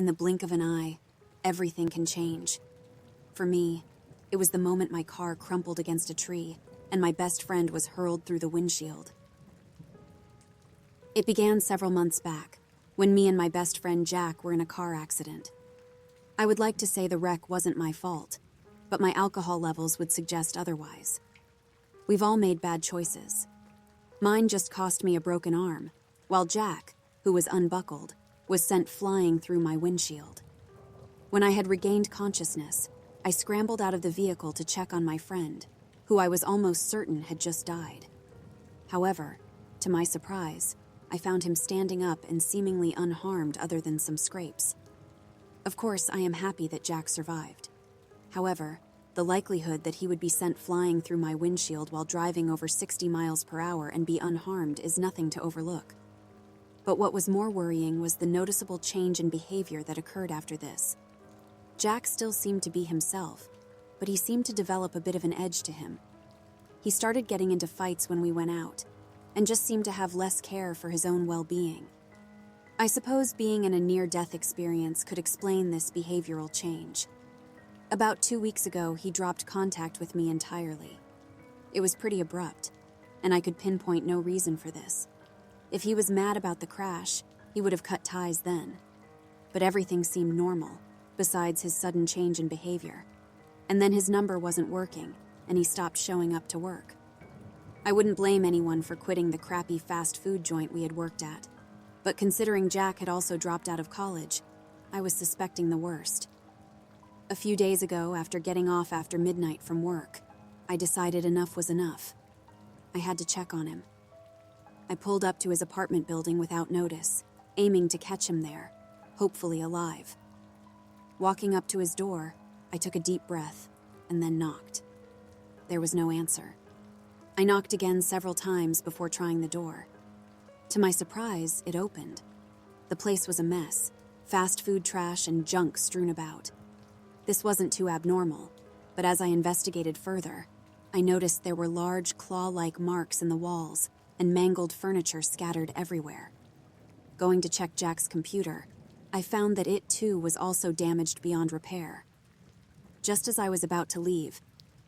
the blink of an eye, everything can change. For me, it was the moment my car crumpled against a tree and my best friend was hurled through the windshield. It began several months back, when me and my best friend Jack were in a car accident. I would like to say the wreck wasn't my fault, but my alcohol levels would suggest otherwise. We've all made bad choices. Mine just cost me a broken arm, while Jack, who was unbuckled, was sent flying through my windshield. When I had regained consciousness, I scrambled out of the vehicle to check on my friend, who I was almost certain had just died. However, to my surprise, I found him standing up and seemingly unharmed other than some scrapes. Of course, I am happy that Jack survived. However, the likelihood that he would be sent flying through my windshield while driving over 60 miles per hour and be unharmed is nothing to overlook. But what was more worrying was the noticeable change in behavior that occurred after this. Jack still seemed to be himself, but he seemed to develop a bit of an edge to him. He started getting into fights when we went out, and just seemed to have less care for his own well-being. I suppose being in a near-death experience could explain this behavioral change. About 2 weeks ago, he dropped contact with me entirely. It was pretty abrupt, and I could pinpoint no reason for this. If he was mad about the crash, he would have cut ties then. But everything seemed normal, besides his sudden change in behavior. And then his number wasn't working, and he stopped showing up to work. I wouldn't blame anyone for quitting the crappy fast food joint we had worked at, but considering Jack had also dropped out of college, I was suspecting the worst. A few days ago, after getting off after midnight from work, I decided enough was enough. I had to check on him. I pulled up to his apartment building without notice, aiming to catch him there, hopefully alive. Walking up to his door, I took a deep breath and then knocked. There was no answer. I knocked again several times before trying the door. To my surprise, it opened. The place was a mess, fast food trash and junk strewn about. This wasn't too abnormal, but as I investigated further, I noticed there were large claw-like marks in the walls and mangled furniture scattered everywhere. Going to check Jack's computer, I found that it too was also damaged beyond repair. Just as I was about to leave,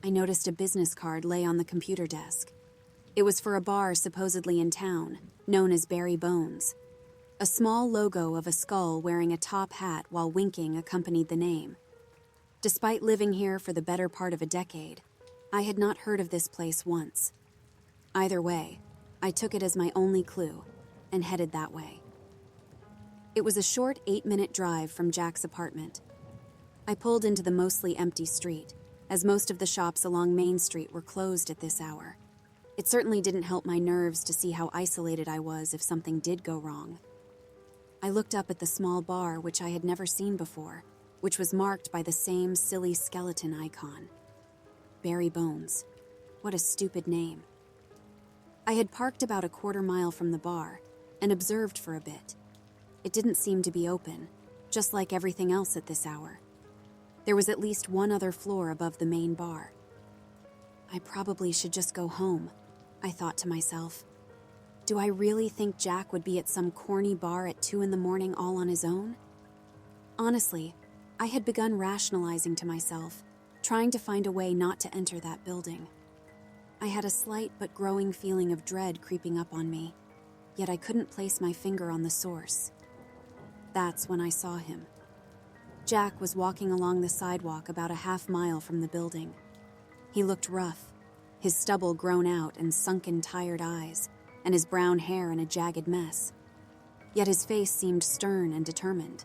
I noticed a business card lay on the computer desk. It was for a bar supposedly in town, known as Barry Bones. A small logo of a skull wearing a top hat while winking accompanied the name. Despite living here for the better part of a decade, I had not heard of this place once. Either way, I took it as my only clue and headed that way. It was a short 8-minute drive from Jack's apartment. I pulled into the mostly empty street, as most of the shops along Main Street were closed at this hour. It certainly didn't help my nerves to see how isolated I was if something did go wrong. I looked up at the small bar which I had never seen before, which was marked by the same silly skeleton icon. Barry Bones. What a stupid name. I had parked about a quarter mile from the bar and observed for a bit. It didn't seem to be open, just like everything else at this hour. There was at least one other floor above the main bar. I probably should just go home, I thought to myself. Do I really think Jack would be at some corny bar at 2 a.m. all on his own? Honestly, I had begun rationalizing to myself, trying to find a way not to enter that building. I had a slight but growing feeling of dread creeping up on me, yet I couldn't place my finger on the source. That's when I saw him. Jack was walking along the sidewalk about a half-mile from the building. He looked rough, his stubble grown out and sunken, tired eyes, and his brown hair in a jagged mess. Yet his face seemed stern and determined.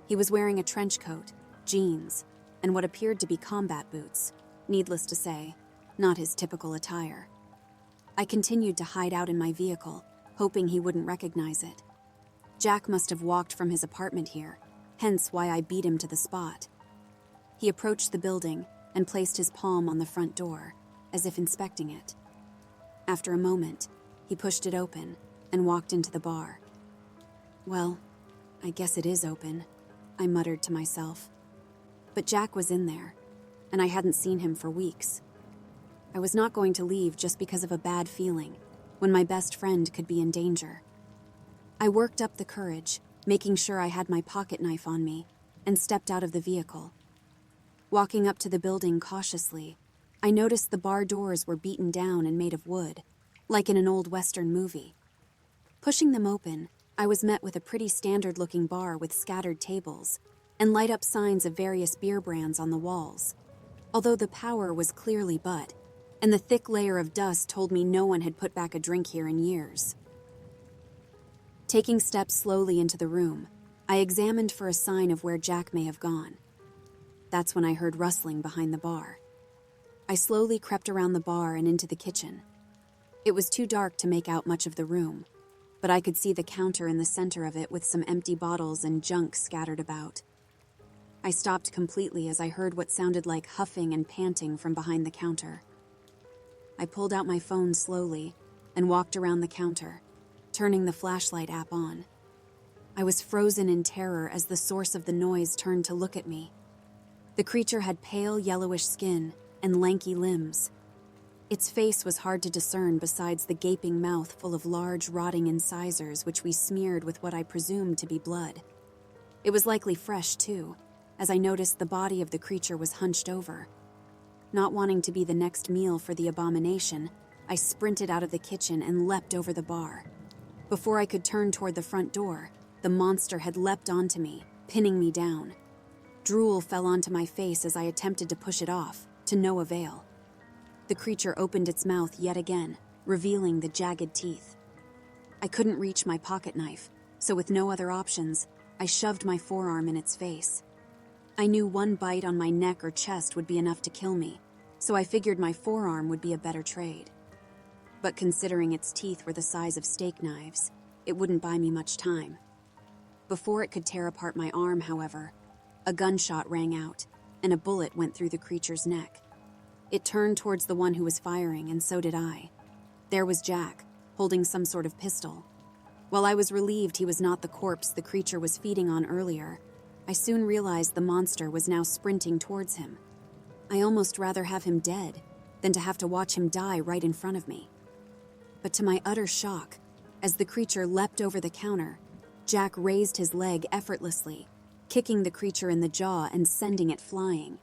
He was wearing a trench coat, jeans, and what appeared to be combat boots, needless to say, not his typical attire. I continued to hide out in my vehicle, hoping he wouldn't recognize it. Jack must have walked from his apartment here, hence why I beat him to the spot. He approached the building and placed his palm on the front door, as if inspecting it. After a moment, he pushed it open and walked into the bar. Well, I guess it is open, I muttered to myself. But Jack was in there, and I hadn't seen him for weeks. I was not going to leave just because of a bad feeling, when my best friend could be in danger. I worked up the courage making sure I had my pocket knife on me, and stepped out of the vehicle. Walking up to the building cautiously, I noticed the bar doors were beaten down and made of wood, like in an old Western movie. Pushing them open, I was met with a pretty standard-looking bar with scattered tables and light-up signs of various beer brands on the walls, although the power was clearly but, and the thick layer of dust told me no one had put back a drink here in years. Taking steps slowly into the room, I examined for a sign of where Jack may have gone. That's when I heard rustling behind the bar. I slowly crept around the bar and into the kitchen. It was too dark to make out much of the room, but I could see the counter in the center of it with some empty bottles and junk scattered about. I stopped completely as I heard what sounded like huffing and panting from behind the counter. I pulled out my phone slowly and walked around the counter, turning the flashlight app on. I was frozen in terror as the source of the noise turned to look at me. The creature had pale yellowish skin and lanky limbs. Its face was hard to discern besides the gaping mouth full of large, rotting incisors which we smeared with what I presumed to be blood. It was likely fresh, too, as I noticed the body of the creature was hunched over. Not wanting to be the next meal for the abomination, I sprinted out of the kitchen and leapt over the bar. Before I could turn toward the front door, the monster had leapt onto me, pinning me down. Drool fell onto my face as I attempted to push it off, to no avail. The creature opened its mouth yet again, revealing the jagged teeth. I couldn't reach my pocket knife, so with no other options, I shoved my forearm in its face. I knew one bite on my neck or chest would be enough to kill me, so I figured my forearm would be a better trade. But considering its teeth were the size of steak knives, it wouldn't buy me much time. Before it could tear apart my arm, however, a gunshot rang out, and a bullet went through the creature's neck. It turned towards the one who was firing, and so did I. There was Jack, holding some sort of pistol. While I was relieved he was not the corpse the creature was feeding on earlier, I soon realized the monster was now sprinting towards him. I almost rather have him dead than to have to watch him die right in front of me. But to my utter shock, as the creature leapt over the counter, Jack raised his leg effortlessly, kicking the creature in the jaw and sending it flying.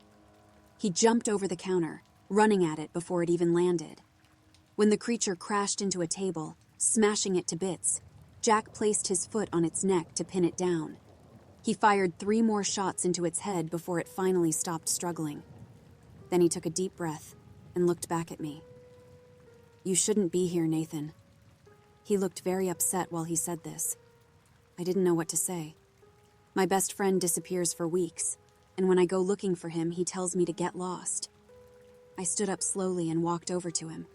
He jumped over the counter, running at it before it even landed. When the creature crashed into a table, smashing it to bits, Jack placed his foot on its neck to pin it down. He fired 3 more shots into its head before it finally stopped struggling. Then he took a deep breath and looked back at me. "You shouldn't be here, Nathan." He looked very upset while he said this. I didn't know what to say. My best friend disappears for weeks, and when I go looking for him, he tells me to get lost. I stood up slowly and walked over to him.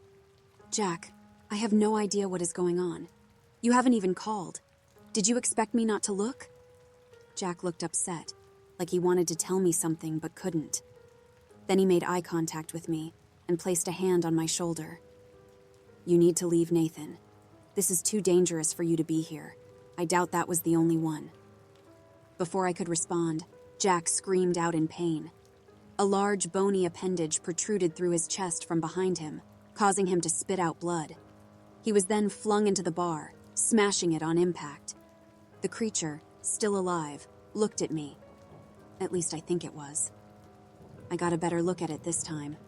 "Jack, I have no idea what is going on. You haven't even called. Did you expect me not to look?" Jack looked upset, like he wanted to tell me something but couldn't. Then he made eye contact with me and placed a hand on my shoulder. "You need to leave, Nathan. This is too dangerous for you to be here. I doubt that was the only one." Before I could respond, Jack screamed out in pain. A large bony appendage protruded through his chest from behind him, causing him to spit out blood. He was then flung into the bar, smashing it on impact. The creature, still alive, looked at me. At least I think it was. I got a better look at it this time.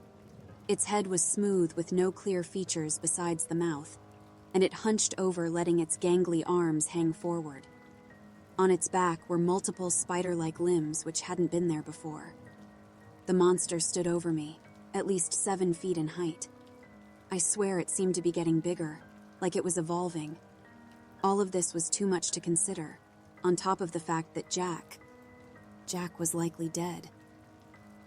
Its head was smooth with no clear features besides the mouth, and it hunched over, letting its gangly arms hang forward. On its back were multiple spider-like limbs which hadn't been there before. The monster stood over me, at least 7 feet in height. I swear it seemed to be getting bigger, like it was evolving. All of this was too much to consider, on top of the fact that Jack was likely dead.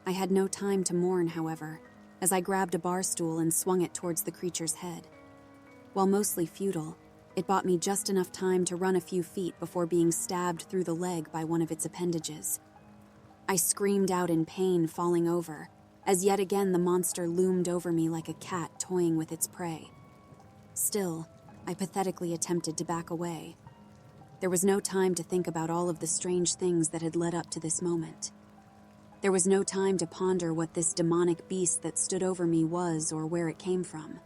I had no time to mourn, however, as I grabbed a bar stool and swung it towards the creature's head. While mostly futile, it bought me just enough time to run a few feet before being stabbed through the leg by one of its appendages. I screamed out in pain, falling over, as yet again the monster loomed over me like a cat toying with its prey. Still, I pathetically attempted to back away. There was no time to think about all of the strange things that had led up to this moment. There was no time to ponder what this demonic beast that stood over me was or where it came from.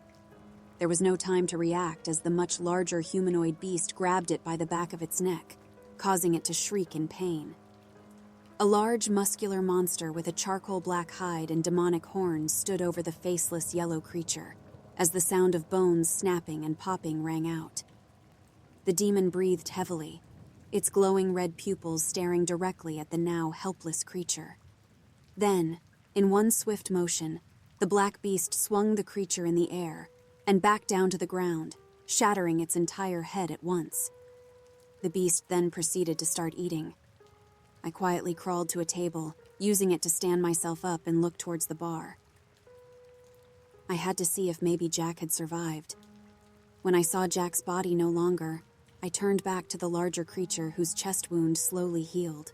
There was no time to react as the much larger humanoid beast grabbed it by the back of its neck, causing it to shriek in pain. A large, muscular monster with a charcoal black hide and demonic horns stood over the faceless yellow creature, as the sound of bones snapping and popping rang out. The demon breathed heavily, its glowing red pupils staring directly at the now helpless creature. Then, in one swift motion, the black beast swung the creature in the air and back down to the ground, shattering its entire head at once. The beast then proceeded to start eating. I quietly crawled to a table, using it to stand myself up and look towards the bar. I had to see if maybe Jack had survived. When I saw Jack's body no longer, I turned back to the larger creature whose chest wound slowly healed.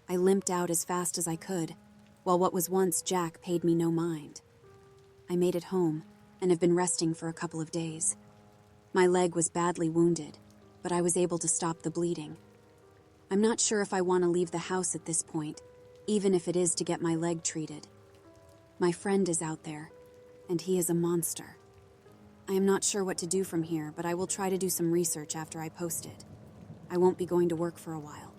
I limped out as fast as I could, while what was once Jack paid me no mind. I made it home and have been resting for a couple of days. My leg was badly wounded, but I was able to stop the bleeding. I'm not sure if I want to leave the house at this point, even if it is to get my leg treated. My friend is out there, and he is a monster. I am not sure what to do from here, but I will try to do some research after I post it. I won't be going to work for a while.